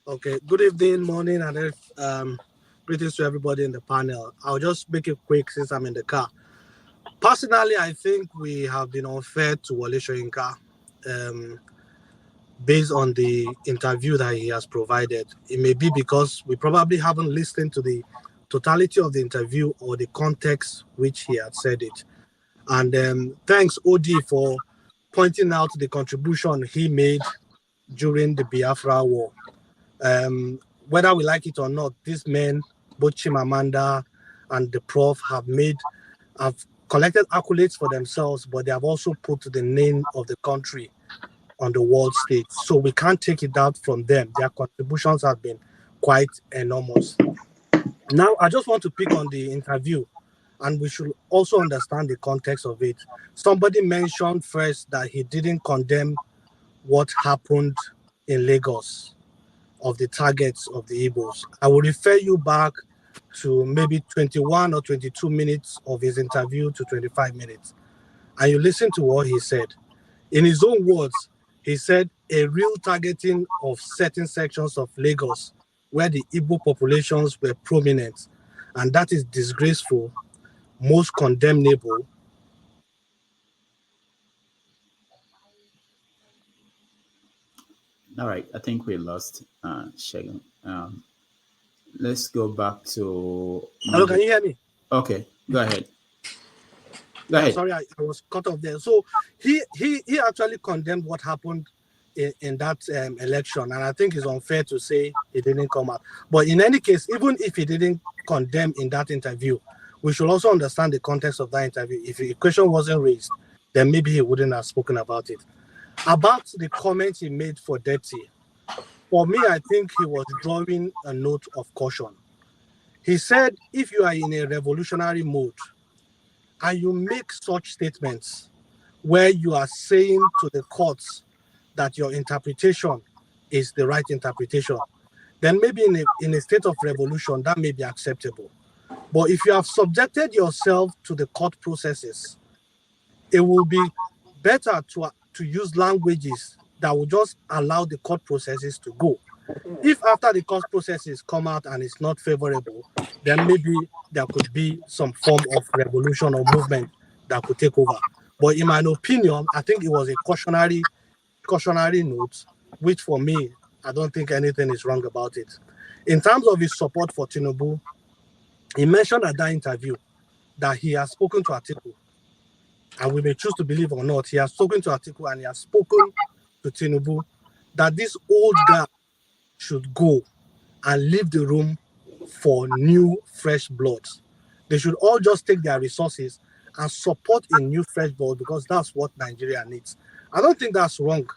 Okay, good evening, morning, and greetings to everybody in the panel. I'll just make it quick since I'm in the car. Personally, I think we have been unfair to Wale Soyinka um, based on the interview that he has provided. It may be because we probably haven't listened to the totality of the interview or the context which he had said it. And thanks, OD, for pointing out the contribution he made during the Biafra War. Um, Whether we like it or not, these men, both Chimamanda and the prof, have collected accolades for themselves, but they have also put the name of the country on the world stage. So we can't take it out from them. Their contributions have been quite enormous. Now, I just want to pick on the interview, and we should also understand the context of it. Somebody mentioned first that he didn't condemn what happened in Lagos of the targets of the Igbos. I will refer you back to maybe 21 or 22 minutes of his interview to 25 minutes. And you listen to what he said. In his own words, he said a real targeting of certain sections of Lagos where the Igbo populations were prominent, and that is disgraceful, most condemnable. All right, I think we lost Segun. Let's go back to Hello, can Magic. you hear me? Okay, go ahead. Go Yeah, ahead. sorry, I was cut off there. So he actually condemned what happened in that election, and I think it's unfair to say he didn't come out. But in any case, even if he didn't condemn in that interview, we should also understand the context of that interview. If the question wasn't raised, then maybe he wouldn't have spoken about it. About the comments he made for Dirty, for me, I think he was drawing a note of caution. He said, if you are in a revolutionary mode and you make such statements where you are saying to the courts that your interpretation is the right interpretation, then maybe in a state of revolution, that may be acceptable. But if you have subjected yourself to the court processes, it will be better to use languages that will just allow the court processes to go. If after the court processes come out and it's not favorable, then maybe there could be some form of revolution or movement that could take over. But in my opinion, I think it was a cautionary note, which for me, I don't think anything is wrong about it. In terms of his support for Tinubu, he mentioned at that interview that he has spoken to Atiku, and we may choose to believe or not. He has spoken to Atiku and he has spoken to Tinubu that this old guy should go and leave the room for new, fresh blood. They should all just take their resources and support a new, fresh blood because that's what Nigeria needs. I don't think that's wrong.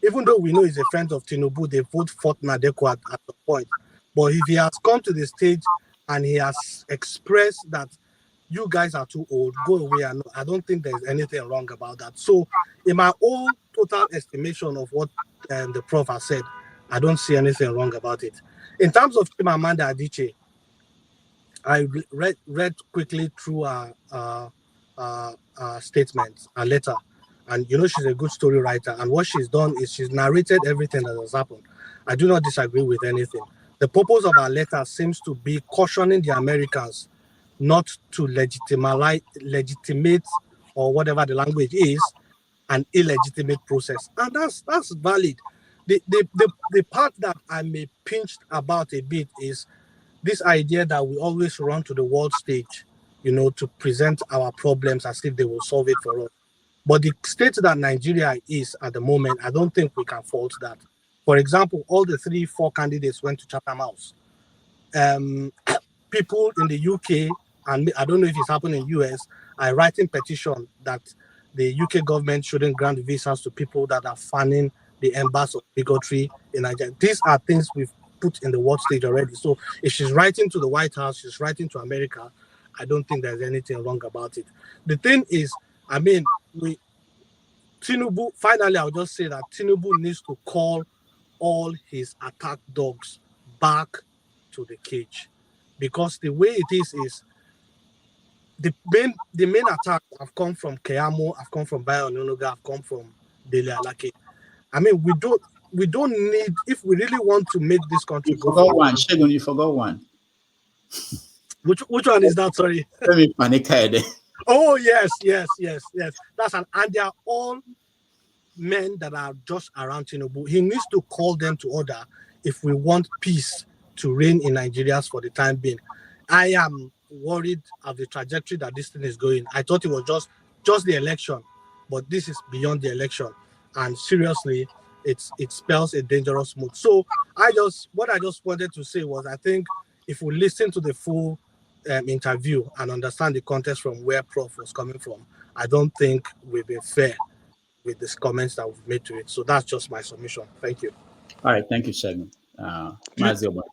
Even though we know he's a friend of Tinubu, they vote for Nadeko at the point. But if he has come to the stage and he has expressed that you guys are too old, go away, and I don't think there's anything wrong about that. So, in my own total estimation of what the prof has said, I don't see anything wrong about it. In terms of Chimamanda Adichie, I read quickly through her statement, her letter, and she's a good story writer. And what she's done is she's narrated everything that has happened. I do not disagree with anything. The purpose of her letter seems to be cautioning the Americans not to legitimate or whatever the language is an illegitimate process, and that's valid. The part that I may pinched about a bit is this idea that we always run to the world stage, to present our problems as if they will solve it for us. But the state that Nigeria is at the moment, I don't think we can fault that. For example, all the 3, 4 candidates went to Chatham House. Um, People in the UK, and I don't know if it's happening in US, are writing petition that the UK government shouldn't grant visas to people that are fanning the embers of bigotry in Nigeria. These are things we've put in the world stage already. So if she's writing to the White House, she's writing to America, I don't think there's anything wrong about it. The thing is, I mean, Tinubu, finally, I'll just say that Tinubu needs to call all his attack dogs back to the cage. Because the way it is the main attacks have come from Keyamo, have come from Bayo Nonoga, have come from Dele Alake. I mean, we don't. we don't need, if we really want to make this country You go forgot forward. one, Segun. You forgot one. Which one is that? Sorry. Let me panic there. Oh yes. That's and they are all men that are just around Tinubu. He needs to call them to order if we want peace to reign in Nigeria for the time being. I am worried of the trajectory that this thing is going. I thought it was just the election, but this is beyond the election, and seriously, it spells a dangerous mood. So what I just wanted to say was, I think if we listen to the full interview and understand the context from where Prof was coming from, I don't think we've been fair with these comments that we've made to it. So that's just my submission. Thank you. All right, thank you, Segun. Do you, Mazio,